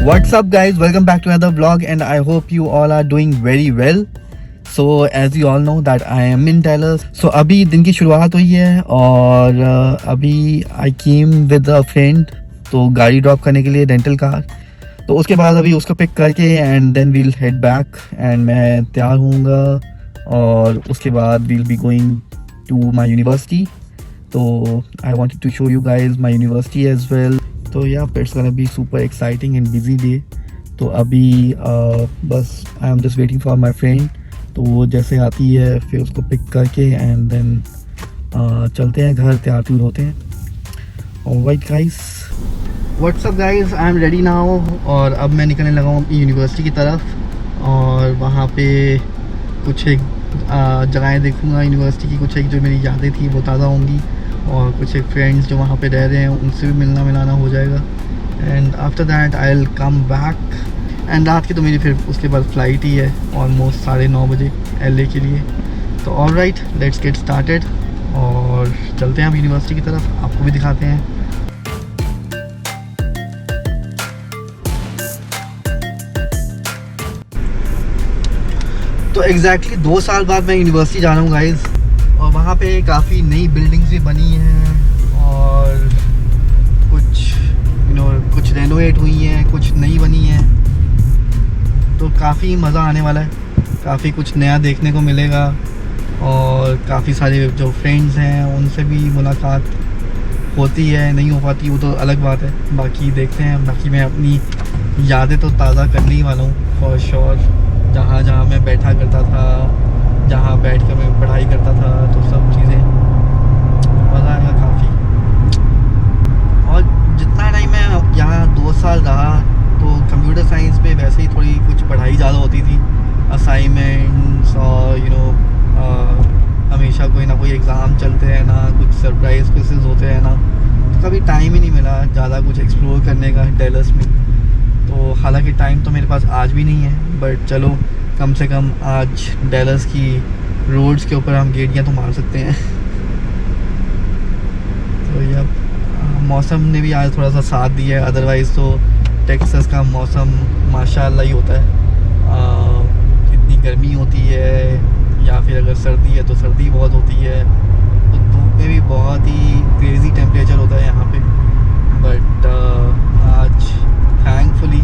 What's up guys, welcome back to another vlog and I hope you all are doing very well. So as you all know that I am in Dallas. So अभी दिन की शुरुआत हुई है और अभी I came with a friend, तो गाड़ी ड्रॉप करने के लिए रेंटल कार, तो उसके बाद अभी उसको पिक करके and then we'll head back and मैं तैयार होऊंगा और उसके बाद we'll be going to my university. तो I wanted to show you guys my university as well. तो yeah it's gonna be super exciting and busy day. तो अभी बस I am just waiting for my friend. तो वो जैसे आती है फिर उसको पिक करके एंड देन चलते हैं घर, तैयार होते हैं. Alright guys, what's up guys, I am ready now. और अब मैं निकलने लगा हूँ अपनी यूनिवर्सिटी की तरफ और वहाँ पे कुछ एक जगहें देखूँगा यूनिवर्सिटी की. कुछ एक जो मेरी यादें थी वो ताज़ा होंगी और कुछ एक फ्रेंड्स जो वहाँ पे रह रहे हैं उनसे भी मिलना मिलाना हो जाएगा. And after that I will come back. And रात की तो मेरी फिर उसके बाद फ़्लाइट ही है ऑलमोस्ट 9:30 बजे LA के लिए. तो ऑलराइट, लेट्स गेट स्टार्टेड और चलते हैं हम यूनिवर्सिटी की तरफ, आपको भी दिखाते हैं. तो एग्जैक्टली 2 साल बाद मैं यूनिवर्सिटी जा रहा हूँ गाइज़. और वहाँ पे काफ़ी नई बिल्डिंग्स भी बनी हैं और कुछ रेनोवेट हुई हैं, कुछ नई बनी हैं. तो काफ़ी मज़ा आने वाला है, काफ़ी कुछ नया देखने को मिलेगा और काफ़ी सारे जो फ्रेंड्स हैं उनसे भी मुलाकात होती है, नहीं हो पाती वो तो अलग बात है. बाकी देखते हैं. बाकी मैं अपनी यादें तो ताज़ा करने ही वाला हूँ फॉर श्योर. जहाँ मैं बैठा करता था, जहाँ बैठ कर मैं पढ़ाई करता था, तो सब चीज़ें मज़ा आएगा काफ़ी. और जितना टाइम मैं यहाँ 2 साल रहा तो कंप्यूटर साइंस में वैसे ही थोड़ी कुछ पढ़ाई ज़्यादा होती थी, असाइनमेंट्स और हमेशा कोई ना कोई एग्ज़ाम चलते हैं ना, कुछ सरप्राइज क्विज़ेस होते हैं ना, तो कभी टाइम ही नहीं मिला ज़्यादा कुछ एक्सप्लोर करने का डैलस में. तो हालांकि टाइम तो मेरे पास आज भी नहीं है, बट चलो कम से कम आज डैलस की रोड्स के ऊपर हम गेड़ियाँ तो मार सकते हैं. तो यह मौसम ने भी आज थोड़ा सा साथ दिया है, अदरवाइज़ तो टेक्सास का मौसम माशाल्लाह ही होता है. इतनी गर्मी होती है या फिर अगर सर्दी है तो सर्दी बहुत होती है. तो धूप में भी बहुत ही क्रेज़ी टेम्परेचर होता है यहाँ पे. बट आज थैंकफुली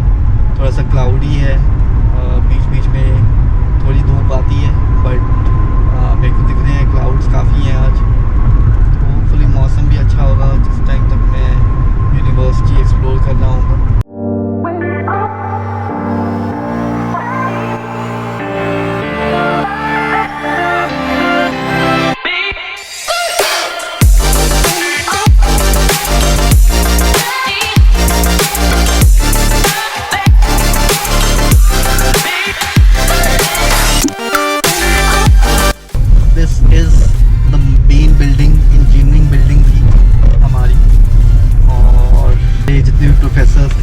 थोड़ा सा क्लाउडी है, बीच बीच में थोड़ी धूप आती है, बट मेरे को दिख रहे हैं क्लाउड्स काफ़ी हैं आज. तो होपफुली मौसम भी अच्छा होगा जिस टाइम तक मैं यूनिवर्सिटी एक्सप्लोर कर रहा हूँ.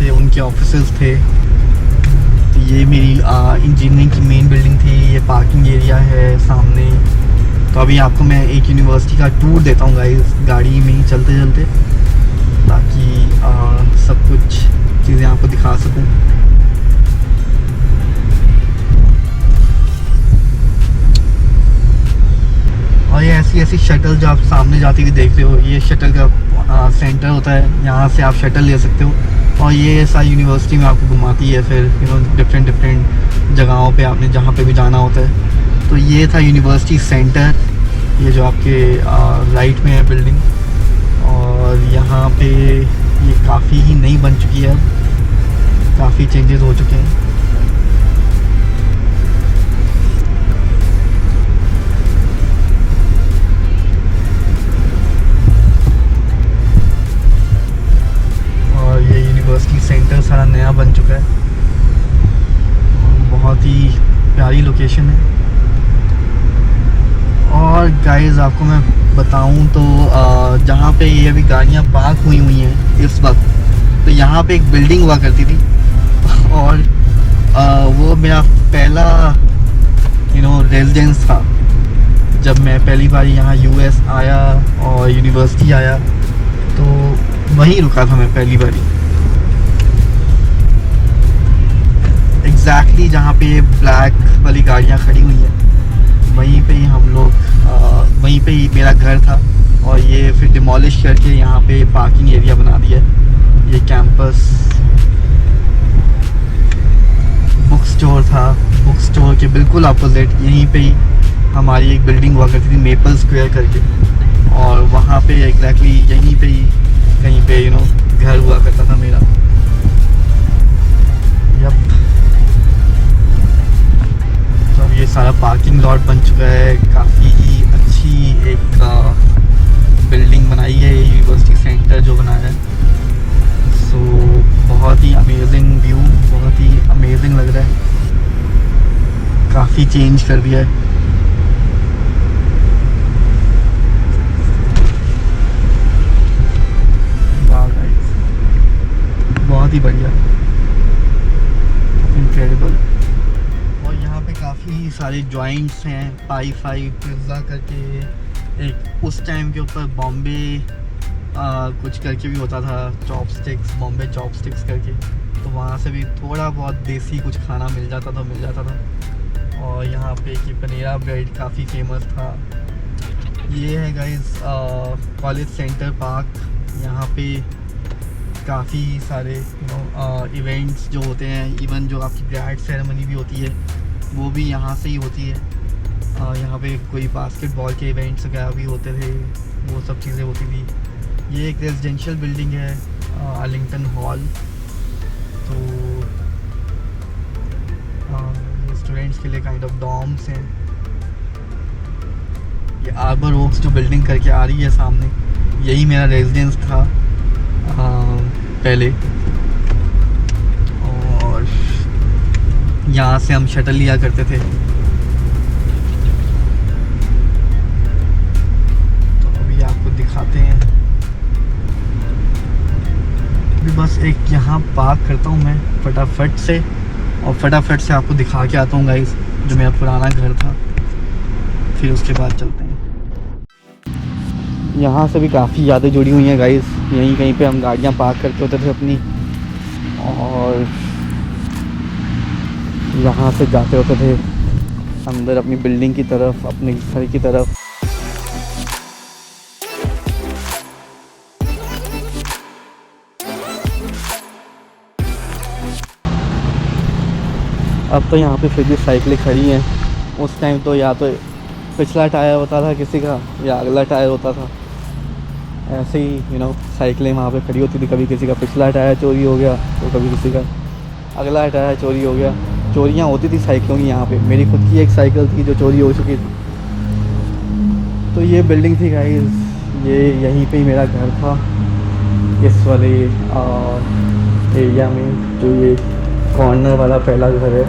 थे उनके ऑफिसेज थे. तो ये मेरी इंजीनियरिंग की मेन बिल्डिंग थी. ये पार्किंग एरिया है सामने. तो अभी आपको मैं एक यूनिवर्सिटी का टूर देता हूँ गाइस, गाड़ी में ही चलते चलते, ताकि सब कुछ चीज़ें आपको दिखा सकूँ. और ये ऐसी शटल जो आप सामने जाती हुई देख रहे हो, ये शटल का सेंटर होता है. यहाँ से आप शटल ले सकते हो और ये सारी यूनिवर्सिटी में आपको घुमाती है फिर डिफरेंट जगहों पे आपने जहाँ पे भी जाना होता है. तो ये था यूनिवर्सिटी सेंटर, ये जो आपके राइट में है बिल्डिंग. और यहाँ पे ये काफ़ी ही नई बन चुकी है, अब काफ़ी चेंजेस हो चुके हैं. यूनिवर्सिटी सेंटर सारा नया बन चुका है, बहुत ही प्यारी लोकेशन है. और गाइस आपको मैं बताऊं तो जहाँ पे ये अभी गाड़ियाँ पार्क हुई हैं इस वक्त, तो यहाँ पे एक बिल्डिंग हुआ करती थी और वो मेरा पहला रेजिडेंस था. जब मैं पहली बार यहाँ US आया और यूनिवर्सिटी आया तो वहीं रुका था मैं पहली बारी. एग्जैक्टली जहाँ पे ब्लैक वाली गाड़ियाँ खड़ी हुई हैं वहीं पे ही हम लोग वहीं पे ही मेरा घर था, और ये फिर डिमोलिश करके यहाँ पे पार्किंग एरिया बना दिया है। ये कैंपस बुक स्टोर था, बुक स्टोर के बिल्कुल अपोजिट यहीं पे ही हमारी एक बिल्डिंग हुआ करती थी मेपल स्क्वायर करके, और वहाँ पे एग्जैक्टली यहीं पे ही कहीं पे घर हुआ करता था मेरा। यप, तो अब ये सारा पार्किंग लॉट बन चुका है। काफ़ी अच्छी एक बिल्डिंग बनाई है ये यूनिवर्सिटी सेंटर जो बनाया है। सो बहुत ही अमेजिंग व्यू, बहुत ही अमेजिंग लग रहा है। काफ़ी चेंज कर दिया है। बहुत ही बढ़िया, इनक्रेडिबल। और यहाँ पे काफ़ी सारे जॉइंट्स हैं, पाई फाई पिज़्ज़ा करके, एक उस टाइम के ऊपर बॉम्बे कुछ करके भी होता था, चॉपस्टिक्स, बॉम्बे चॉपस्टिक्स करके, तो वहाँ से भी थोड़ा बहुत देसी कुछ खाना मिल जाता था। और यहाँ पे कि पनेरा ब्रेड काफ़ी फेमस था। ये है गाइस कॉलेज सेंटर पार्क। यहाँ पे काफ़ी सारे इवेंट्स जो होते हैं, इवन जो आपकी ग्रेड सेरेमनी भी होती है वो भी यहाँ से ही होती है। यहाँ पे कोई बास्केटबॉल के इवेंट्स वगैरह भी होते थे, वो सब चीज़ें होती थी। ये एक रेजिडेंशियल बिल्डिंग है, आर्लिंगटन हॉल। तो ये स्टूडेंट्स के लिए काइंड ऑफ डॉर्म्स हैं। ये आर्बर ओक्स जो बिल्डिंग करके आ रही है सामने, यही मेरा रेजिडेंस था पहले, और यहाँ से हम शटल लिया करते थे। तो अभी आपको दिखाते हैं। अभी बस एक यहाँ पार्क करता हूँ मैं फटाफट से, और फटाफट से आपको दिखा के आता हूँ गाइस जो मेरा पुराना घर था, फिर उसके बाद चलते हैं। यहाँ से भी काफ़ी यादें जुड़ी हुई हैं गाइस। यहीं कहीं पे हम गाड़ियाँ पार्क करके होते थे अपनी, और यहाँ से जाते होते थे अंदर अपनी बिल्डिंग की तरफ, अपने घर की तरफ। अब तो यहाँ पे फिर भी साइकिलें खड़ी हैं। उस टाइम तो या तो पिछला टायर होता था किसी का या अगला टायर होता था, ऐसे ही साइकिलें वहाँ पे खड़ी होती थी। कभी किसी का पिछला टायर चोरी हो गया तो कभी किसी का अगला टायर चोरी हो गया। चोरियाँ होती थी साइकिलों की यहाँ पे। मेरी खुद की एक साइकिल थी जो चोरी हो चुकी थी। तो ये बिल्डिंग थी गाइस, ये यहीं पे ही मेरा घर था, इस वाले एरिया में, जो ये कॉर्नर वाला पहला घर है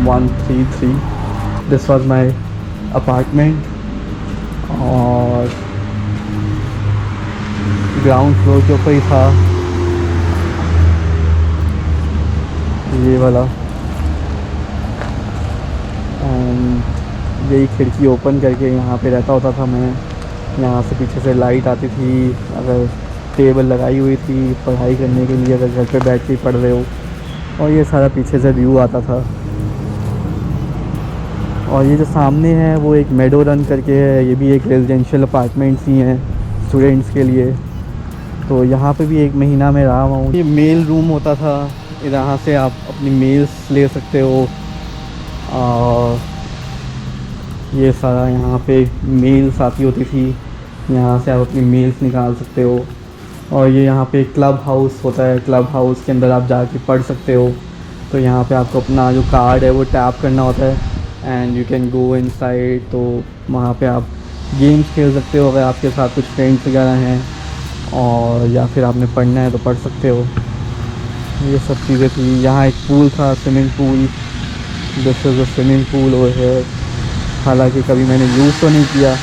133। दिस वाज माय अपार्टमेंट, और ग्राउंड फ्लोर के ऊपर ही था ये वाला। यही खिड़की ओपन करके यहाँ पे रहता होता था मैं। यहाँ से पीछे से लाइट आती थी, अगर टेबल लगाई हुई थी पढ़ाई करने के लिए, अगर घर पे बैठ के पढ़ रहे हो, और ये सारा पीछे से व्यू आता था। और ये जो सामने है वो एक मेडो रन करके है, ये भी एक रेजिडेंशियल अपार्टमेंट्स ही हैं स्टूडेंट्स के लिए। तो यहाँ पे भी 1 महीना में रहा हूँ। ये मेल रूम होता था, यहाँ से आप अपनी मेल्स ले सकते हो, और ये सारा यहाँ पे मेल्स आती होती थी, यहाँ से आप अपनी मेल्स निकाल सकते हो। और ये यहाँ पे क्लब हाउस होता है, क्लब हाउस के अंदर आप जाके पढ़ सकते हो। तो यहाँ पे आपको अपना जो कार्ड है वो टैप करना होता है, and you can go inside. तो वहाँ पे आप गेम्स खेल सकते हो अगर आपके साथ कुछ फ्रेंड्स वगैरह हैं, और या फिर आपने पढ़ना है तो पढ़ सकते हो। ये सब चीज़ें थी। यहाँ एक पूल था, swimming pool. This is a swimming pool over here. हालांकि कभी मैंने यूज़ तो नहीं किया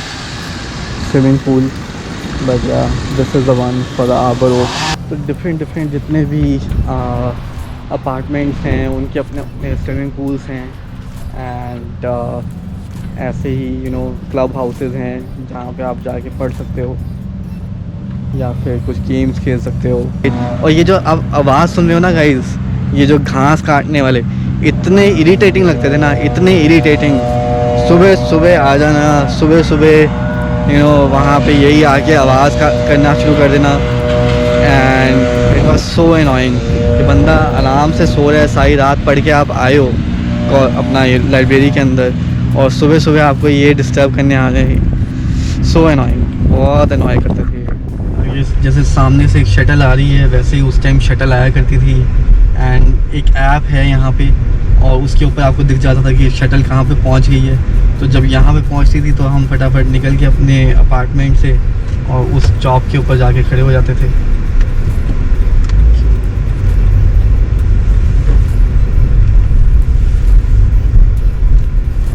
swimming pool, but yeah this is the one for the Arbor Oak. तो डिफरेंट जितने भी अपार्टमेंट्स हैं उनके अपने अपने स्विमिंग पूल्स हैं, एंड ऐसे ही क्लब हाउसेस हैं जहाँ पे आप जाके पढ़ सकते हो या फिर कुछ गेम्स खेल सकते हो। और ये जो अब आवाज़ सुन रहे हो ना गाइस, ये जो घास काटने वाले इतने इरिटेटिंग लगते थे ना, इतने इरिटेटिंग। सुबह सुबह आ जाना, सुबह सुबह वहाँ पे यही आके आवाज़ करना शुरू कर देना। And it was so annoying कि बंदा आराम से सो रहा है, सारी रात पढ़ के आप आए हो अपना ये लाइब्रेरी के अंदर, और सुबह सुबह आपको ये डिस्टर्ब करने आ गए। सो एनोइंग, बहुत एनॉय करते थे। ये जैसे सामने से एक शटल आ रही है, वैसे ही उस टाइम शटल आया करती थी। एंड एक ऐप है यहाँ पे, और उसके ऊपर आपको दिख जाता था कि शटल कहाँ पे पहुँच गई है। तो जब यहाँ पे पहुँचती थी तो हम फटाफट निकल के अपने अपार्टमेंट से और उस चौक के ऊपर जाके खड़े हो जाते थे।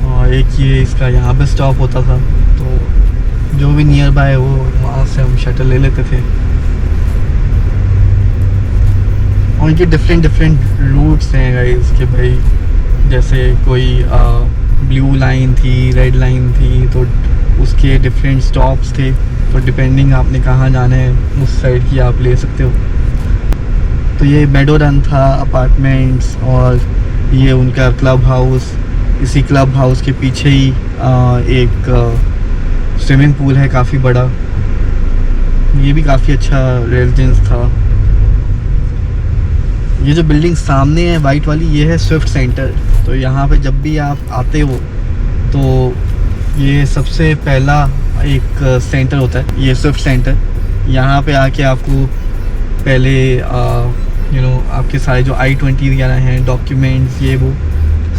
और एक ये इसका यहाँ पे स्टॉप होता था, तो जो भी नियर बाय हो वहाँ से हम शटल ले लेते थे। और इनके डिफरेंट रूट्स हैं गाइस कि भाई जैसे कोई ब्लू लाइन थी, रेड लाइन थी, तो उसके डिफरेंट स्टॉप्स थे। तो डिपेंडिंग आपने कहाँ जाना है उस साइड की आप ले सकते हो। तो ये मेडो रन था अपार्टमेंट्स, और ये उनका क्लब हाउस। इसी क्लब हाउस के पीछे ही एक स्विमिंग पूल है काफ़ी बड़ा। ये भी काफ़ी अच्छा रेजिडेंस था। ये जो बिल्डिंग सामने है वाइट वाली, ये है स्विफ्ट सेंटर। तो यहाँ पे जब भी आप आते हो तो ये सबसे पहला एक सेंटर होता है, ये स्विफ्ट सेंटर। यहाँ पे आके आपको पहले आपके सारे जो I-20 वगैरह हैं, डॉक्यूमेंट्स, ये वो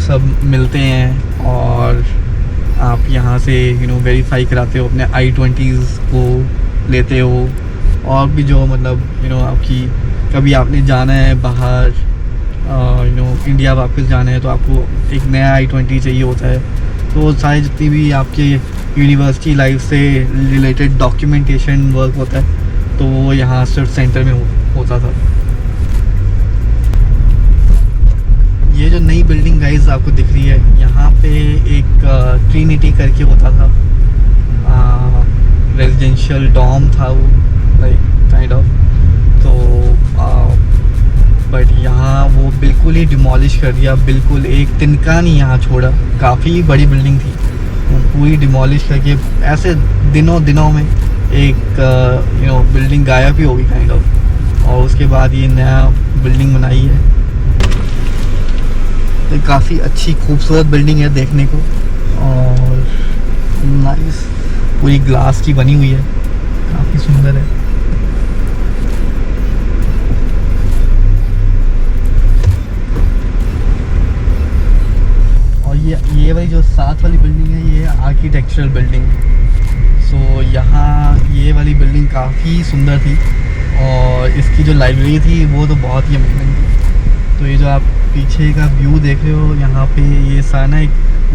सब मिलते हैं, और आप यहाँ से वेरीफाई कराते हो, अपने I-20s को लेते हो। और भी जो मतलब आपकी कभी आपने जाना है बाहर, इंडिया वापस जाना है, तो आपको एक नया I-20 चाहिए होता है। तो सारे जितनी भी आपके यूनिवर्सिटी लाइफ से रिलेटेड डॉक्यूमेंटेशन वर्क होता है, तो वो यहाँ स्विफ्ट सेंटर में होता था। ये जो नई बिल्डिंग गाइस आपको दिख रही है, यहाँ पे एक ट्रिनिटी करके होता था, रेजिडेंशियल डॉम था वो, लाइक काइंड ऑफ। तो बट यहाँ वो बिल्कुल ही डिमोलिश कर दिया, बिल्कुल एक तिनका नहीं यहाँ छोड़ा। काफ़ी बड़ी बिल्डिंग थी, वो पूरी डिमोलिश करके ऐसे दिनों में एक बिल्डिंग गायब ही होगी काइंड ऑफ। और उसके बाद ये नया बिल्डिंग बनाई है। तो काफ़ी अच्छी खूबसूरत बिल्डिंग है देखने को, और नाइस, पूरी ग्लास की बनी हुई है, काफ़ी सुंदर है। और ये वाली जो साथ वाली बिल्डिंग है, ये है आर्किटेक्चरल बिल्डिंग। सो यहाँ ये वाली बिल्डिंग काफ़ी सुंदर थी, और इसकी जो लाइब्रेरी थी वो तो बहुत ही अमेजिंग थी। तो ये जो आप पीछे का व्यू देख रहे हो, यहाँ पे ये सारा एक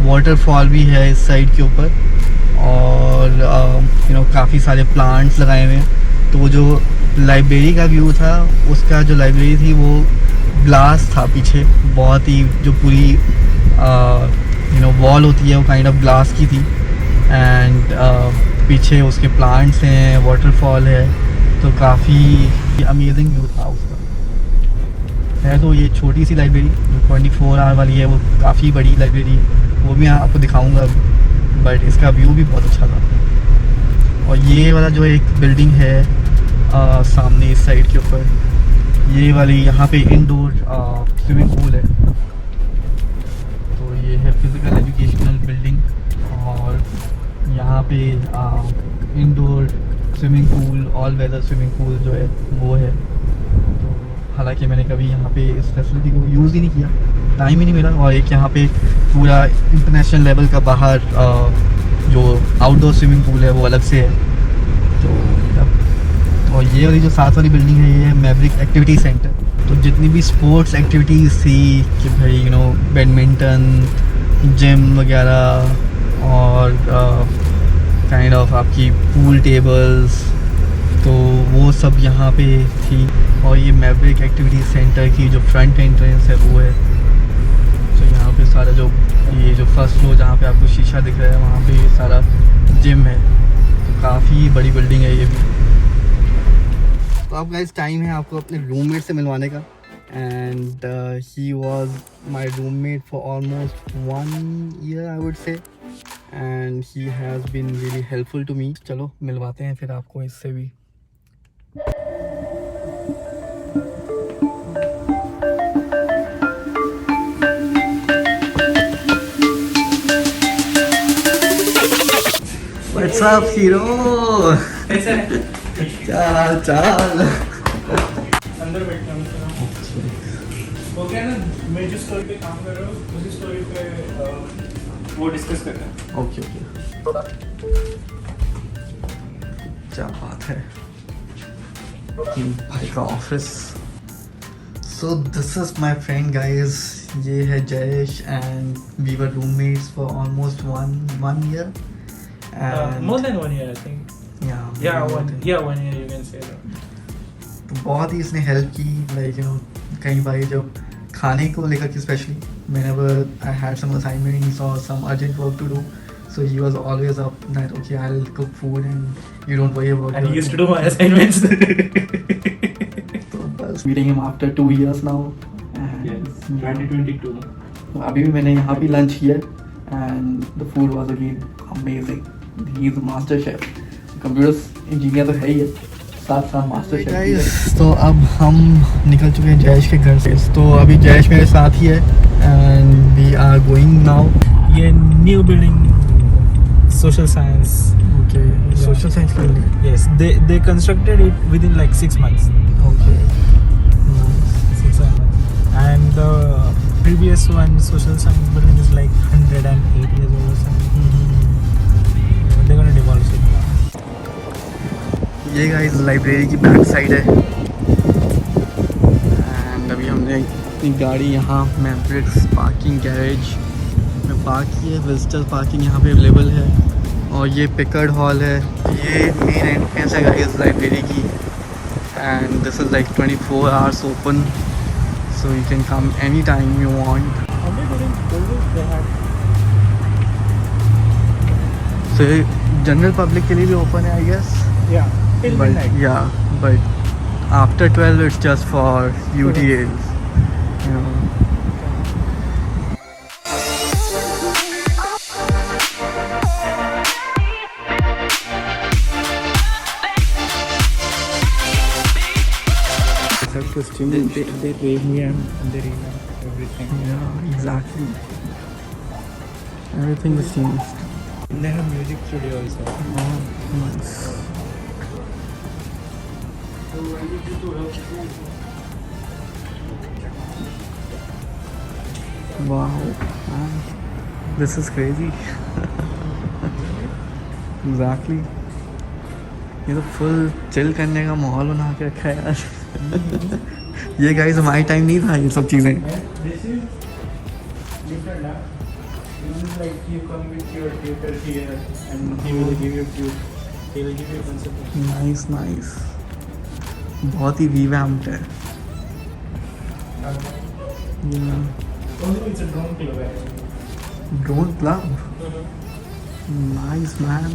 वाटरफॉल भी है इस साइड के ऊपर, और काफ़ी सारे प्लांट्स लगाए हुए हैं। तो वो जो लाइब्रेरी का व्यू था, उसका जो लाइब्रेरी थी वो ग्लास था पीछे, बहुत ही जो पूरी वॉल होती है वो काइंड ऑफ ग्लास की थी। एंड पीछे उसके प्लांट्स हैं, वाटरफॉल है, तो काफ़ी अमेजिंग व्यू था उसका। है तो ये छोटी सी लाइब्रेरी जो 24 आवर वाली है, वो काफ़ी बड़ी लाइब्रेरी है, वो भी आपको दिखाऊंगा, बट इसका व्यू भी बहुत अच्छा था। और ये वाला जो एक बिल्डिंग है सामने इस साइड के ऊपर, ये वाली, यहाँ पे इंडोर स्विमिंग पूल है। तो ये है फिज़िकल एजुकेशनल बिल्डिंग, और यहाँ पे indoor swimming pool, all weather swimming pool जो है वो है। तो हालांकि मैंने कभी यहाँ पे इस फैसिलिटी को यूज़ ही नहीं किया, टाइम ही नहीं मिला। और एक यहाँ पे पूरा इंटरनेशनल लेवल का बाहर जो आउटडोर स्विमिंग पूल है वो अलग से है। तो और ये वाली जो साथ वाली बिल्डिंग है, ये है मैवरिक एक्टिविटी सेंटर। तो जितनी भी स्पोर्ट्स एक्टिविटीज़ थी कि भाई बैडमिंटन, जिम वगैरह, और काइंड ऑफ आपकी पूल टेबल्स, तो वो सब यहाँ पे थी। और ये मैवरिक एक्टिविटी सेंटर की जो फ्रंट एंट्रेंस है वो है। तो यहाँ पे सारा जो ये जो फर्स्ट फ्लोर जहाँ पे आपको शीशा दिख रहा है, वहाँ पे ये सारा जिम है। तो काफ़ी बड़ी बिल्डिंग है ये भी। तो अब गाइस टाइम है आपको अपने रूममेट से मिलवाने का। and he was my roommate for almost 1 year, I would say, and he has been really helpful to me. चलो मिलवाते हैं फिर आपको इससे भी. What's up, hero? चाल चाल. अंदर बैठना हो गया ना. मैं जिस स्टोरी पे काम कर रहा हूँ उसी स्टोरी पे वो डिस्कस करते हैं. Okay okay. क्या बात है भाई का office. So this is my friend guys. ये है Jayesh and we were roommates for almost one year. More than 1 year, I think. Yeah, 1 year you can say that. तो बहुत ही इसने हेल्प की. लाइक यू नो कई बार जब खाने को लेकर के specially whenever I had some assignments or some urgent work to do, so he was always up that okay I'll cook food and you don't worry about And your- he used to do my assignments. तो बस meeting him after 2 years now and 2022. अभी भी मैंने यहाँ भी lunch किया and the food was again amazing. He is a master chef. Computer engineer तो है ही है, साथ साथ मास्टर शेफ. तो अब हम निकल चुके हैं जयेश के घर से. तो अभी जयेश मेरे साथ ही है and we are going now. ये new building social science. Okay social science के लिए. Yes, they constructed it within like 6 months. Okay 6 months. And the previous one, social science building, is like 108 years old or something. They're gonna demolish it now. ये guys library की back side है and अभी हमने अपनी गाड़ी यहाँ matrix parking garage में park की है. विजिटर पार्किंग यहाँ पे अवेलेबल है और ये पिकर्ड हॉल है. ये मेन एंट्रेंस है गाइस लाइब्रेरी की and this is like 24 hours open, so you can come any time you want. Only during COVID they had. So ये जनरल पब्लिक के लिए भी ओपन है I guess. Yeah. Till But midnight. yeah, but after 12 it's just for UTAs, you know. They revamped everything. Yeah, exactly. Everything is changed. They have music studio also. Oh, nice. Wow, man. This is crazy. Exactly. ये तो full chill करने का माहौल बना के रखा है यार. ये गाइस हमारे टाइम नहीं था ये सब चीज़ें. This is different now. This is like you come with your tutor here and he will give you tube. He will give you concept. Nice nice. बहुत ही रिवैम्प्ड है. Also it's a drone club actually. Drone club. Nice man.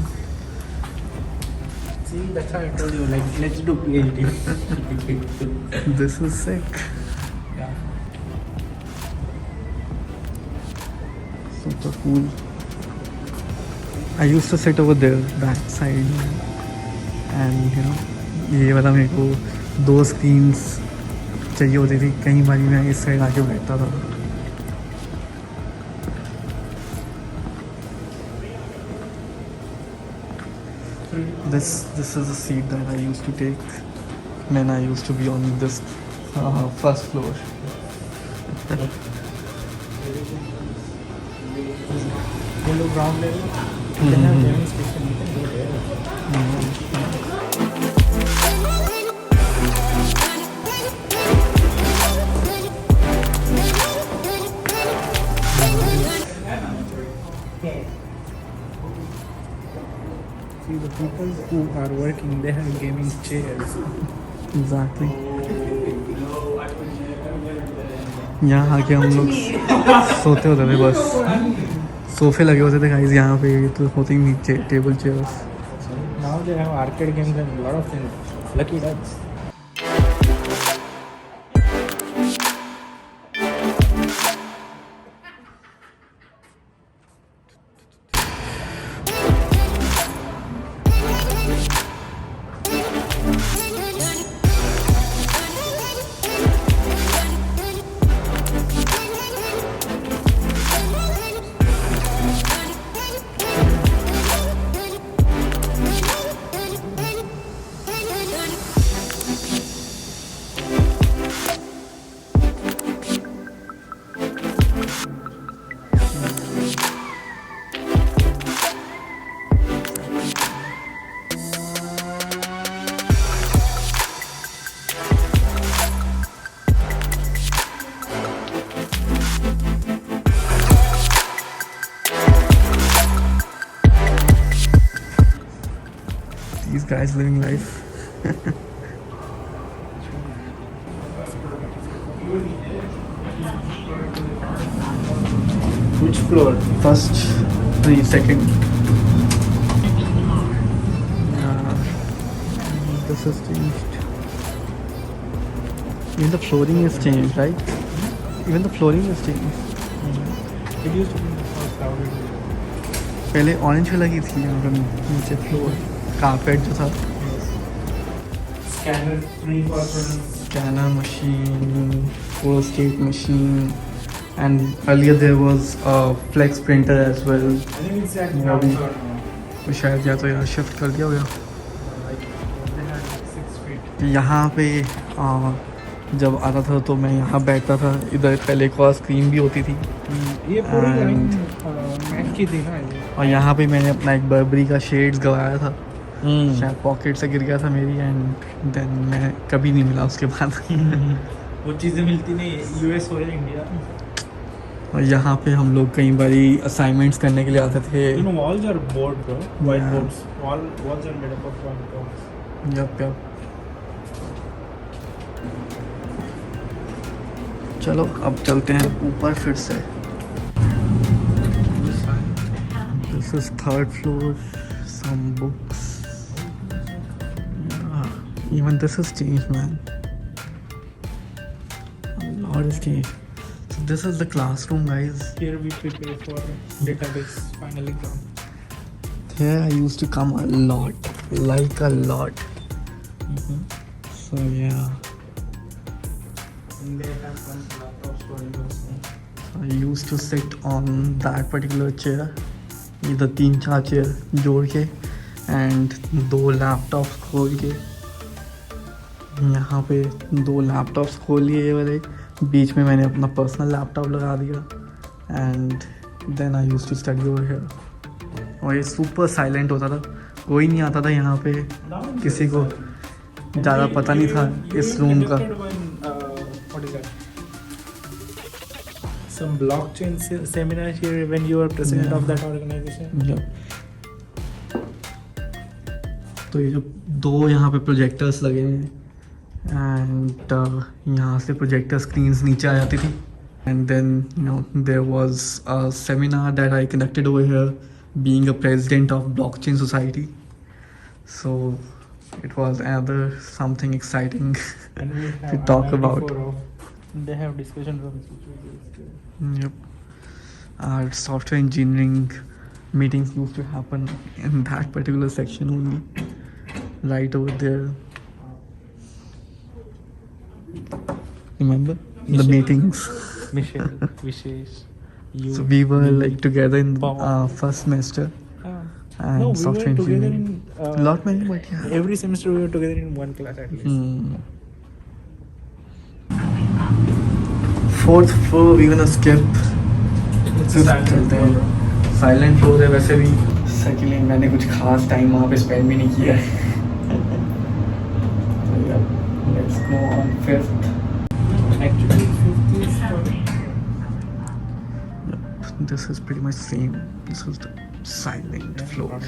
See, that's how I told you, like, let's do PhD. This is sick. Yeah. Super cool. I used to sit over there, that side, and you know, ये वाला मेरे को 2 screens चाहिए होती थी. कई बार मैं इस साइड आके बैठता था. This is a seat that I used to take when I used to be on this first floor. Yellow brown level. They have gaming station. You can go there. See, the people who are working, they have gaming chairs. Exactly. यहाँ आके हम लोग सोते होते थे बस. सोफे लगे होते थे गाइस यहाँ पे, तो होती ही नहीं table chairs. Now they have arcade games and a lot of things. Lucky ducks. guy's living life. Which floor? First, 3 second. Yeah, this has changed. Even the flooring is changed, right? Even the flooring is changed. It used to be the first crowded. पहले orange colour की थी यहाँ पे नीचे floor carpet जो था. Scanner 3 Scanner machine, photostat machine, and earlier there was a flex printer as well. I think it's at Yeah, ground we- floor now. तो शायद या तो यहाँ शिफ्ट कर दिया होगा. Like they had 6 feet. यहाँ पे जब आता था तो मैं यहाँ बैठता था. इधर पहले एक और स्क्रीन भी होती थी. ये पूरी And- लाइन मैच की थी ना ये. और यहाँ पे मैंने अपना एक बर्बरी का शेड्स गवाया था. शायद पॉकेट से गिर गया था मेरी. एंड देन मैं कभी नहीं मिला उसके बाद. वो चीज़ें मिलती नहीं यूएस हो या इंडिया. और यहाँ पे हम लोग कई बारी असाइनमेंट्स करने के लिए आते थे. You know, walls are board, bro. Yeah. Whiteboards. Walls are made up of whiteboards. Yup. चलो अब चलते हैं ऊपर फिर से. This is 3rd floor. Some books. Even this has changed, man. A lot has changed. So this is the classroom, guys. Here we prepare for database final exam. Here I used to come a lot, like a lot. So yeah, And they have one laptop storage also. I used to sit on that particular chair. इधर 3-4 chair जोड़ के and 2 laptops खोल के. यहाँ पे 2 laptops खोल लिए ये वाले. बीच में मैंने अपना पर्सनल लैपटॉप लगा दिया. And then I used to study over here. और ये सुपर साइलेंट होता था. कोई नहीं आता था यहाँ पे. किसी को ज़्यादा पता नहीं था इस रूम का. What is that? Some blockchain seminar here when you were president of that organization. Yep. तो ये जो 2 यहाँ पे प्रोजेक्टर्स लगे हैं. एंड यहाँ से प्रोजेक्टर स्क्रीन्स नीचे आ जाती थी. And then you know there was a seminar that I conducted over here being a president of blockchain society. So it was another something exciting And we have to talk about. They have discussion rooms which we do. Yep. Our software engineering meetings used to happen in that particular section only, right over there. Remember the Michelle. meetings? Michelle, Vishesh, you. So we were me. like together in Pawan. first semester Ah. and No, we software were together engineering. in. Lot many, but yeah. Every semester we were together in one class at least. Hmm. 4th floor we're gonna skip. चलते हैं. Silent floor है वैसे भी. Secondly मैंने कुछ खास time वहाँ पे स्पेंड भी नहीं किया है. Let's go on 5th. Actually, 50 is This is pretty much same. This was the silent floor.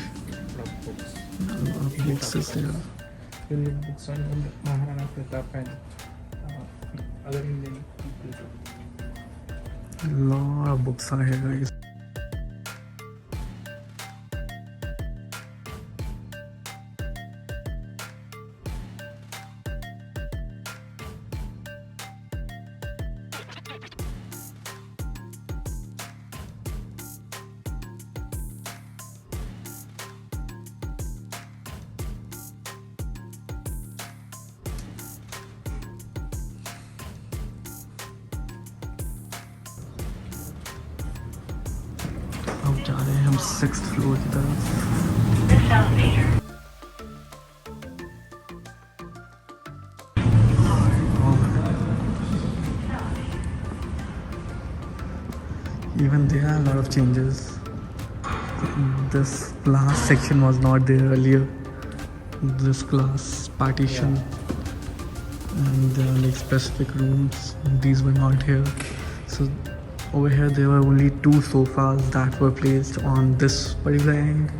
books. A lot of books is there. You read books on Maharana Pratap and other Indian people. A lot of books are here, guys. अब जा रहे हैं हम 6th floor की तरफ. Even there are a lot of changes. This last section was not there earlier. This glass partition, and there are like specific rooms. These were not here. So over here there were only 2 sofas that were placed on this particular end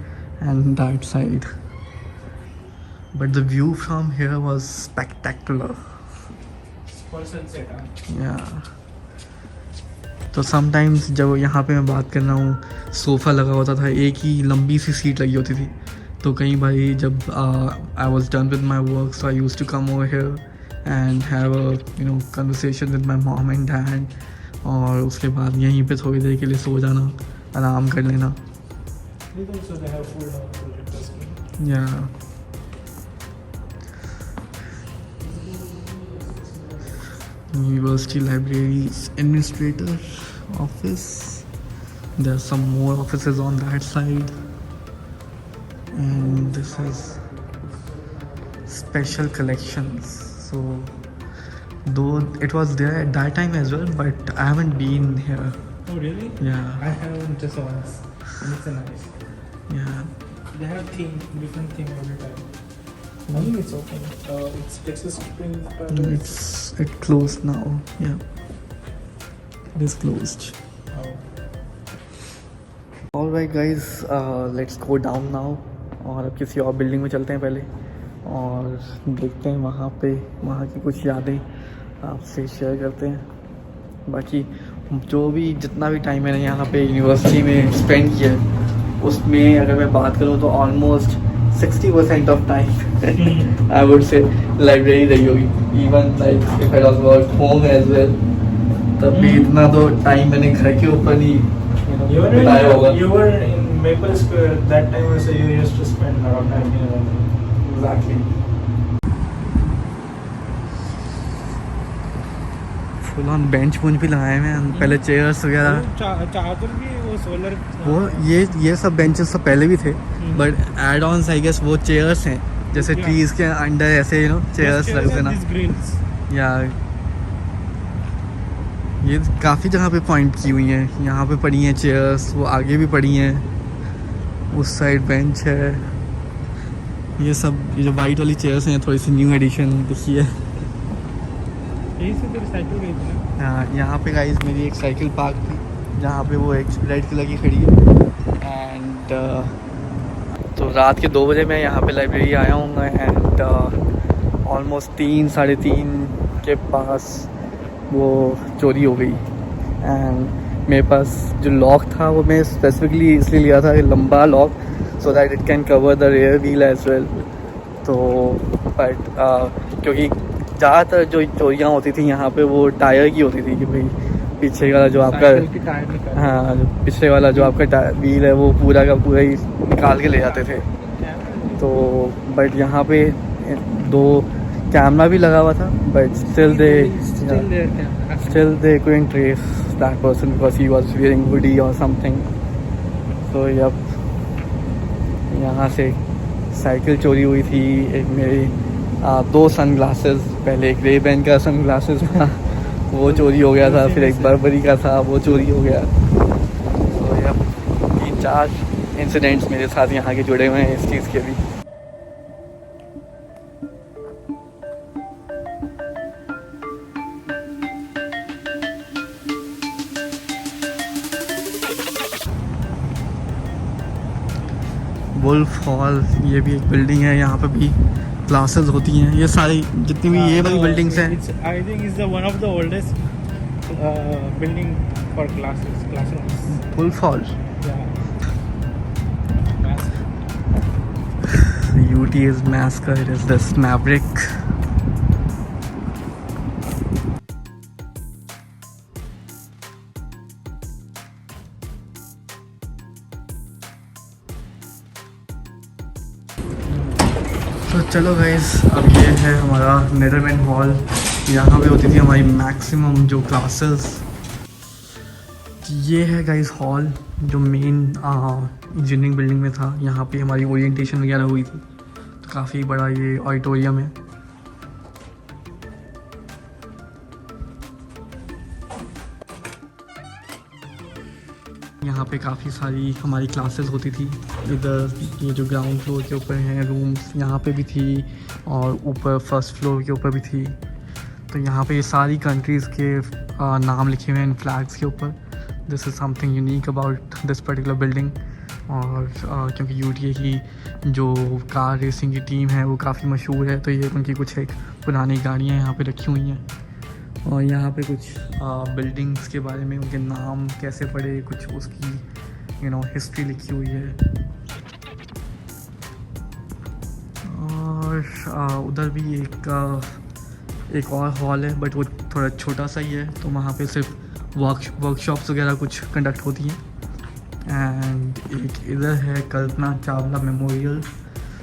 and that side. but the view from here was spectacular. For sunset, Yeah. तो sometimes जब यहाँ पे मैं बात कर रहा हूँ sofa लगा होता था, एक ही लंबी सी सीट लगी होती थी, तो कई बारी जब I was done with my work so I use to come over here and have a conversation with my mom and dad, और उसके बाद यहीं पे थोड़ी देर के लिए सो जाना, आराम कर लेना. या University Libraries Administrator Office. There are some more offices on that side, and this is Special Collections. So though it was there at that time as well, but I haven't been here. Oh really? Yeah. I haven't just once. And it's a nice. Yeah. They have different theme every time. I think it's open. It's Texas Springs. It closed now. Yeah. It is closed. Oh. Alright guys, let's go down now. और अब किसी और building में चलते हैं पहले और देखते हैं वहाँ की कुछ यादें आपसे शेयर करते हैं. बाकी जो भी जितना भी टाइम मैंने यहाँ पे यूनिवर्सिटी में स्पेंड किया है उसमें अगर मैं बात करूँ तो almost 60% of time I would say library रही होगी. Even like if I talk about home as well, तब भी इतना तो टाइम मैंने घर के ऊपर नहीं बिताया होगा. You were in Maple Square that time also. You used to spend a lot of time here. Exactly. Full on bench भी लगाए हुए हैं पहले, चेयर्स वगैरह. चादर भी वो सोलर वो ये सब बेंचेस तो पहले भी थे, but add ons I guess वो चेयर्स हैं जैसे ट्रीज के अंडर ऐसे चेयर्स रख देना. या ये काफ़ी जगह पे पॉइंट की हुई हैं. यहाँ पे पड़ी हैं चेयर्स, वो आगे भी पड़ी हैं, उस साइड बेंच है. ये जो वाइट वाली चेयर्स हैं थोड़ी सी न्यू एडिशन दिखी है. यहीं से तेरी साइकिल गई थी ना? हाँ, यहाँ पे गाइस मेरी एक साइकिल पार्क थी जहाँ पे वो एक रेड कलर की खड़ी है. एंड तो रात के 2 बजे मैं यहाँ पे लाइब्रेरी आया हूँ एंड ऑलमोस्ट 3-3:30 के पास वो चोरी हो गई. एंड मेरे पास जो लॉक था वो मैं स्पेसिफिकली इसलिए लिया था, लंबा lock, so that it can cover the rear wheel as well. तो बट क्योंकि ज़्यादातर जो चोरियाँ होती थी यहाँ पे वो टायर की होती थी कि भाई पीछे वाला जो आपका हाँ पीछे वाला जो आपका व्हील है वो पूरा का पूरा ही निकाल के ले जाते थे. तो बट यहाँ पे 2 कैमरा भी लगा हुआ था, but still they couldn't trace that person because he was wearing hoodie or something. So yep, यहाँ से साइकिल चोरी हुई थी. एक मेरी 2 सनग्लासेस, पहले एक रेबैन का सनग्लासेस था वो चोरी हो गया था, फिर एक बर्बरी का था वो चोरी हो गया. तो yep, 3-4 इंसिडेंट्स मेरे साथ यहाँ के जुड़े हुए हैं इस चीज़ के भी. वुल्फ हॉल, ये भी एक बिल्डिंग है, यहाँ पे भी क्लासेस होती हैं. ये सारी जितनी भी ये वाली बिल्डिंग्स हैं, I think is the one of the oldest building for classrooms. Wolf Hall, UT is Masker, it is this Maverick. तो चलो गाइस, अब ये है हमारा नेदरलैंड हॉल. यहाँ पे होती थी हमारी मैक्सिमम जो क्लासेस. ये है गाइस हॉल जो मेन इंजीनियरिंग बिल्डिंग में था. यहाँ पे हमारी ओरिएंटेशन वगैरह हुई थी. तो काफ़ी बड़ा ये ऑडिटोरियम है. यहाँ पे काफ़ी सारी हमारी क्लासेस होती थी. इधर ये जो ग्राउंड फ्लोर के ऊपर हैं रूम्स, यहाँ पे भी थी, और ऊपर फर्स्ट फ्लोर के ऊपर भी थी. तो यहाँ पे ये सारी कंट्रीज़ के नाम लिखे हुए हैं इन फ्लैग्स के ऊपर. This is something unique about this particular building. और क्योंकि यूटीए की जो कार रेसिंग की टीम है वो काफ़ी मशहूर है, तो ये उनकी कुछ एक पुरानी गाड़ियाँ यहाँ पे रखी हुई हैं। और यहाँ पे कुछ बिल्डिंग्स के बारे में, उनके नाम कैसे पड़े, कुछ उसकी हिस्ट्री लिखी हुई है। और उधर भी एक और हॉल है, बट वो थोड़ा छोटा सा ही है, तो वहाँ पे सिर्फ वर्कशॉप्स वगैरह कुछ कंडक्ट होती हैं। एंड एक इधर है Kalpana Chawla memorial,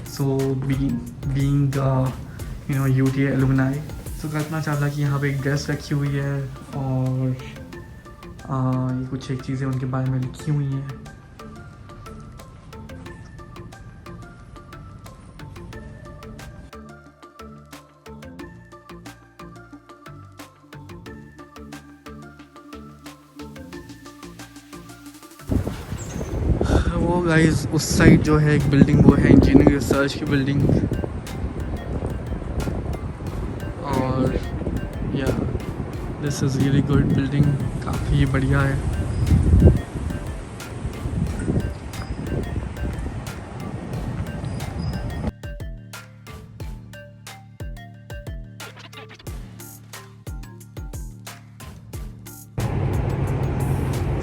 so being UTA alumni, so Kalpana Chawla की यहाँ पे एक ड्रेस रखी हुई है और ये कुछ एक चीज़ें उनके बारे में लिखी हुई हैं। वो गाइस उस साइड जो है एक बिल्डिंग, वो है इंजीनियरिंग रिसर्च की बिल्डिंग। और या this is really good building, काफ़ी बढ़िया है।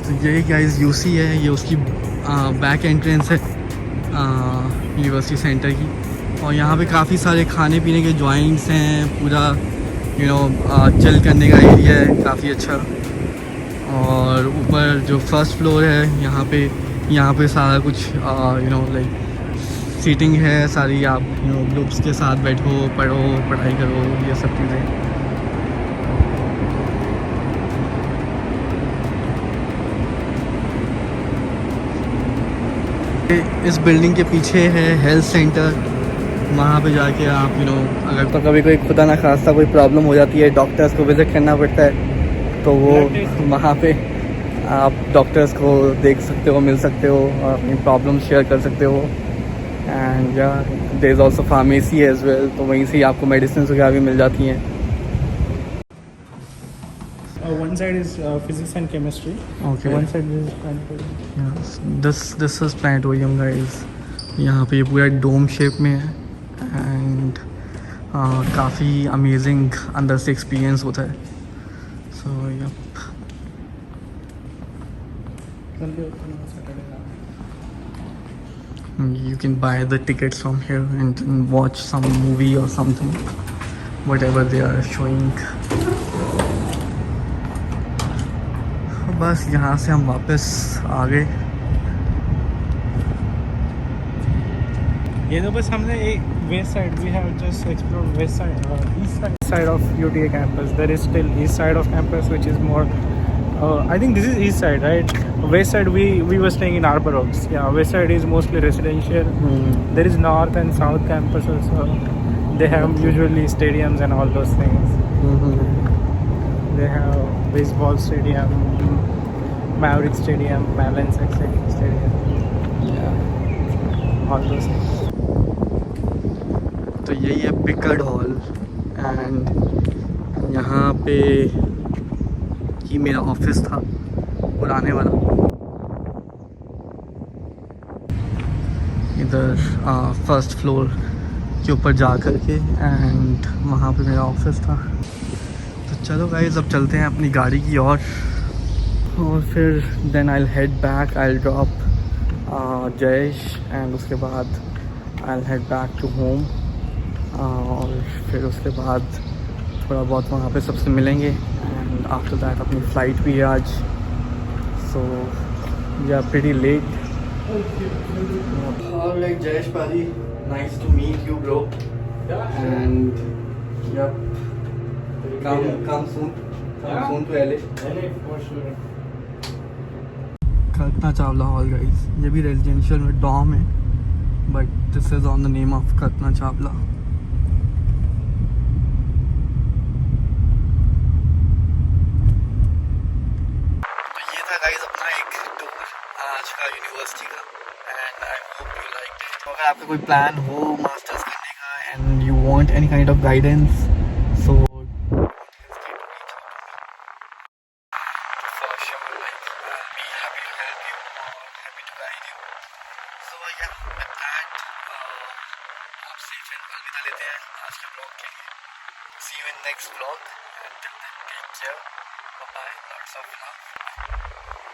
तो यही गाइस यूसी है, ये उसकी बैक एंट्रेंस है यूनिवर्सिटी सेंटर की। और यहाँ पे काफ़ी सारे खाने पीने के जॉइंट्स हैं, पूरा चिल करने का एरिया है काफ़ी अच्छा। और ऊपर जो फर्स्ट फ्लोर है यहाँ पे सारा कुछ लाइक सीटिंग है सारी, आप ग्रुप्स के साथ बैठो, पढ़ो, पढ़ाई करो, ये सब चीज़ें। इस बिल्डिंग के पीछे है हेल्थ सेंटर, वहाँ पे जाके आप अगर तो कभी कोई खुदा ना खास्ता कोई प्रॉब्लम हो जाती है, डॉक्टर्स को विज़िट करना पड़ता है, तो वो वहाँ पे आप डॉक्टर्स को देख सकते हो, मिल सकते हो और अपनी प्रॉब्लम शेयर कर सकते हो। And yeah there is also pharmacy as well, तो वहीं से ही आपको मेडिसिन वगैरह भी मिल जाती हैं। One side is physics and chemistry. Okay. One side is planetarium. Yes, this is planetarium guys। यहाँ पे ये पूरा डोम शेप में है एंड काफ़ी अमेजिंग अंदर से एक्सपीरियंस होता है। So yup, you can buy the tickets from here and watch some movie or something, whatever they are showing। बस यहाँ से हम वापस आ गए। ये तो बस हमने एक west side, we have just explored west side, east side of UTA campus. There is still east side of campus which is more I think this is east side, right? West side we were staying in Arbor Oaks. Yeah, west side is mostly residential. There is north and south campus also. They have usually stadiums and all those things. They have baseball stadium, Maverick Stadium, Balance Stadium. Yeah, all those things. तो यही है पिकर्ड hall and यहाँ पे ही मेरा office था पुराने वाला। इधर फर्स्ट फ्लोर के ऊपर जा कर के एंड वहाँ पे मेरा ऑफिस था। तो चलो गाइस अब चलते हैं अपनी गाड़ी की और फिर then I will head back, I will drop Jayesh and उसके बाद I will head back to home. और फिर उसके बाद थोड़ा बहुत वहाँ पे सबसे मिलेंगे एंड आफ्टर दैट अपनी फ़्लाइट भी है आज, so we are pretty late. Alright Jayesh bhai, nice to meet you bro and come soon to LA for sure. Kalpana Chawla hall guys, ये भी रेजिडेंशियल में डॉम है, but this is on the name of Kalpana Chawla. तो ये था गाइस अपना एक टूर आज का यूनिवर्सिटी का and I hope you like it. अगर आपका कोई प्लान हो मास्टर्स करने का and you want any kind of guidance, so yeah, with that, आपसे फिर अलविदा लेते हैं आज के ब्लॉग के लिए. See you in next vlog. Until then, take care. Bye bye. Lots of love.